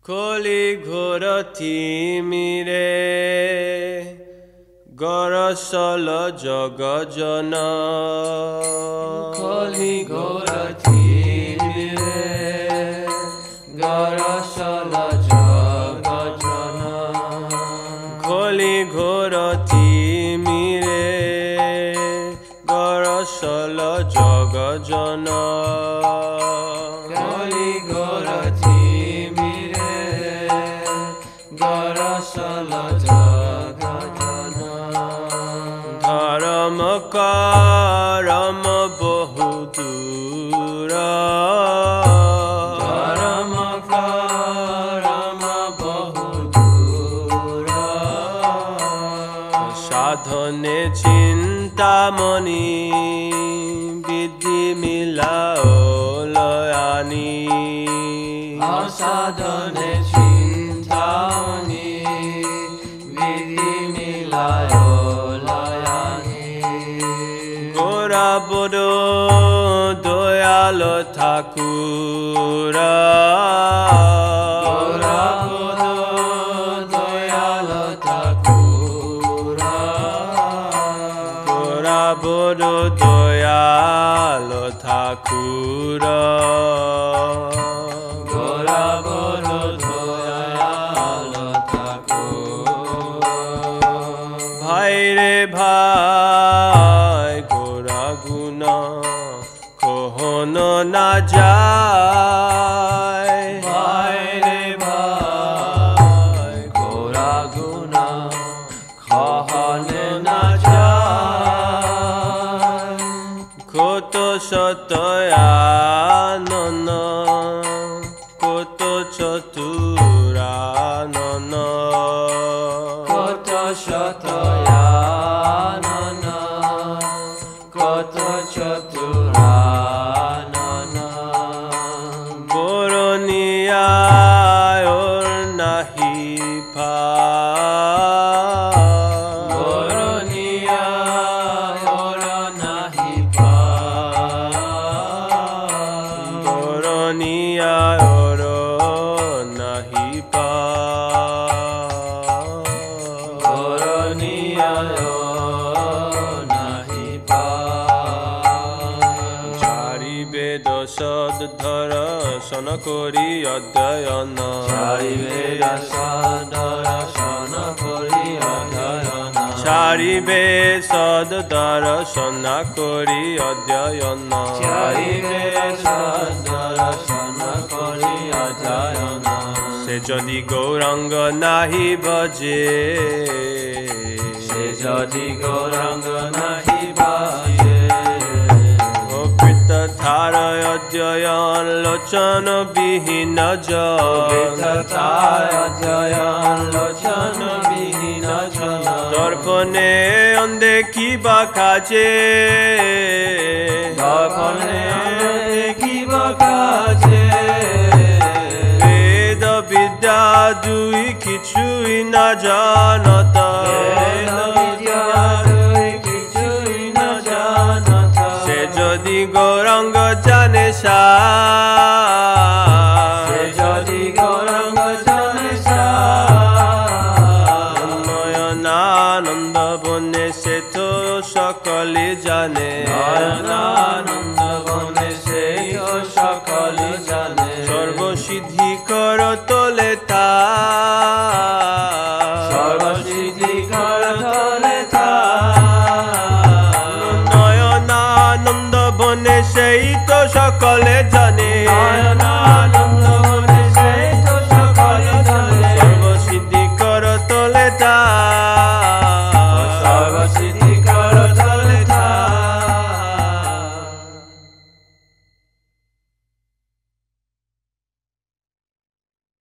কলি ঘোর থিমিরে গরসল জগজন কলি ঘোর থিমিরে গরসল জগজন কলি ঘোর থিমিরে গরসল জগজন কলি ঘোর থিমিরে গরসল জগজন ধরম করম বহু দূর ধরম করম বহু দূর সাধনে চিন্তামণি বিধি মিলাও লয়ানি অসাধনে চিন্তামণি বিধি মিলায় লয়ানি গোরা বড় দয়াল ঠাকুর গোরা বড় দয়াল ঠাকুর গোরা বড় দয়াল ঠাকুর গোরা বড় দয়াল ঠাকুর ভাই রে ভাই গোরা গুণ কহন না যায় ভাই রে ভাই গোরা গুনা খহনে না যায় কত সতয়ানন কত চতুরানন কত শতয়ানন কত চতুরানন বরণিয়ায় নাহি পা বরণিয়া ওর নাহি পা বরণিয়ায় নাহি পা বরণিয়া নাহি পা চারি বেদ সদর্শন করি অধ্যয়ন চারি বেদ সদর্শন করি অধ্যয়ন চারি বেদ সদর্শন করি অধ্যয়ন চারি বেদ সদর্শন করি অধ্যয়ন সে যদি গৌরাঙ্গ নাহি ভজে সে যদি গৌরাঙ্গ নাহি বাজে থার অধ্যয়ন লোচন বিহীন জন অধ্যয়ন লোচন বিহীন জন দর্পণে অন্ধেখিবা কাজে দর্পণে দেখিবা কাজে বেদ বিদ্যা দুই কিছুই না জানত বেদ বিদ্যা দুই কিছুই না জানত সে যদি গৌরাঙ্গ জানে সা সে যদি গৌরাঙ্গ জানে নয়নানন্দ বনে সে তো সকলে জানে নয়নানন্দ বনে সে তো সকলে জানে সর্বসিদ্ধি কর তোলে তা